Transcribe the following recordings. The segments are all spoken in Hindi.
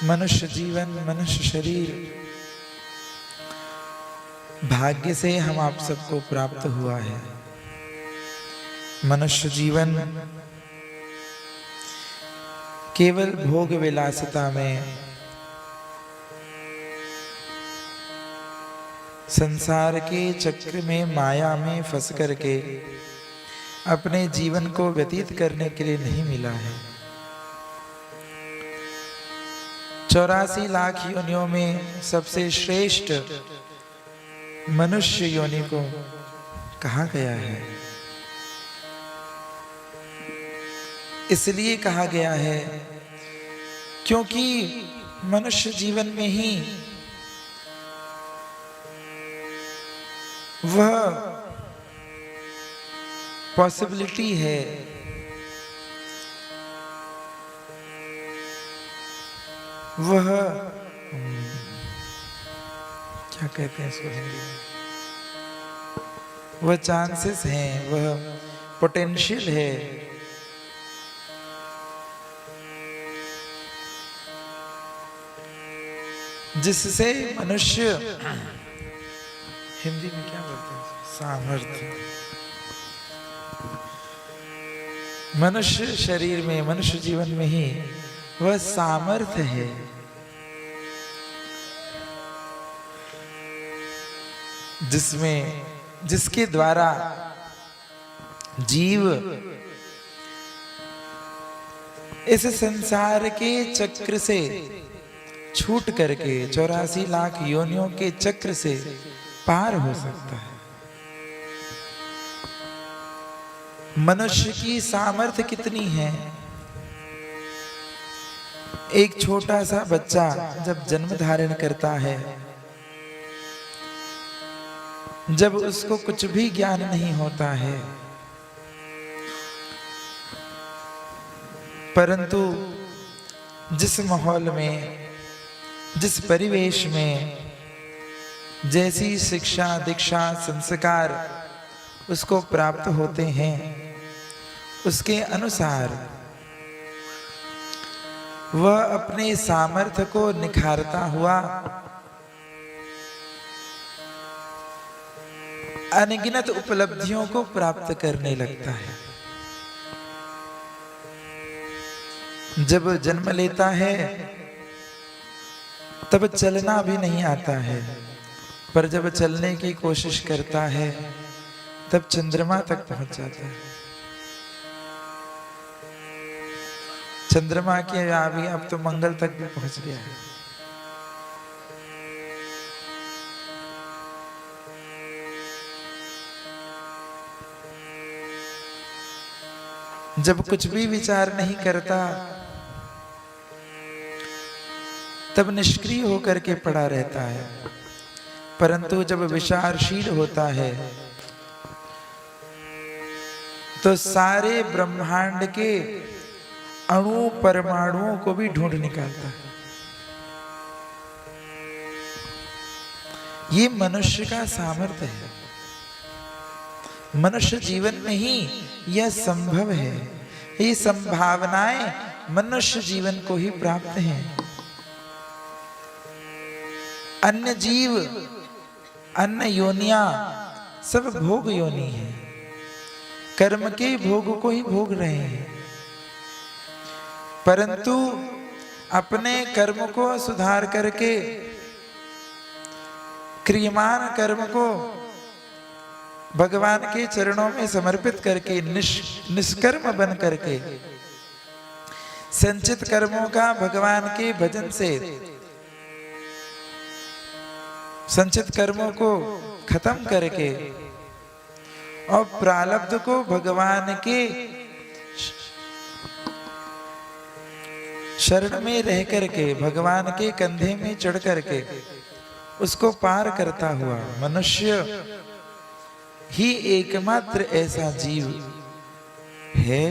मनुष्य जीवन, मनुष्य शरीर भाग्य से हम आप सबको प्राप्त हुआ है। मनुष्य जीवन केवल भोग विलासिता में, संसार के चक्र में, माया में फंस करके अपने जीवन को व्यतीत करने के लिए नहीं मिला है। 84 लाख योनियों में सबसे श्रेष्ठ मनुष्य योनि को कहा गया है। इसलिए कहा गया है क्योंकि मनुष्य जीवन में ही वह पॉसिबिलिटी है वह क्या कहते हैं इसको हिंदी में, वह चांसेस हैं, वह पोटेंशियल है जिससे मनुष्य, हिंदी में क्या बोलते हैं, सामर्थ्य, मनुष्य शरीर में, मनुष्य जीवन में ही वह सामर्थ्य है जिसके द्वारा जीव इस संसार के चक्र से छूट करके 84 लाख योनियों के चक्र से पार हो सकता है। मनुष्य की सामर्थ्य कितनी है? एक छोटा सा बच्चा जब जन्म धारण करता है, जब उसको कुछ भी ज्ञान नहीं होता है, परंतु जिस माहौल में, जिस परिवेश में जैसी शिक्षा, दीक्षा, संस्कार उसको प्राप्त होते हैं, उसके अनुसार वह अपने सामर्थ्य को निखारता हुआ अनगिनत उपलब्धियों को प्राप्त करने लगता है। जब जन्म लेता है तब चलना भी नहीं आता है, पर जब चलने की कोशिश करता है तब चंद्रमा तक पहुंच जाता है। चंद्रमा के अभी अब तो मंगल तक भी पहुंच गया है। जब कुछ भी विचार नहीं करता तब निष्क्रिय होकर के पड़ा रहता है, परंतु जब विचारशील होता है तो सारे ब्रह्मांड के अणु परमाणुओं को भी ढूंढ निकालता है। ये मनुष्य का सामर्थ्य है। मनुष्य जीवन में ही यह संभव है। ये संभावनाएं मनुष्य जीवन को ही प्राप्त हैं। अन्य जीव, अन्य योनियां सब भोग योनि है, कर्म के भोग को ही भोग रहे हैं, परंतु अपने कर्म को सुधार करके, क्रियमान कर्म को भगवान के चरणों में समर्पित करके, निष्कर्म बन करके संचित कर्मों का भगवान के भजन से संचित कर्मों को खत्म करके और प्रारब्ध को भगवान के शरण में रह करके, भगवान के कंधे में चढ़ करके उसको पार करता हुआ मनुष्य ही एकमात्र ऐसा जीव है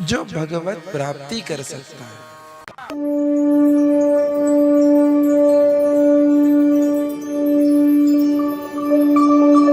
जो भगवत प्राप्ति कर सकता है।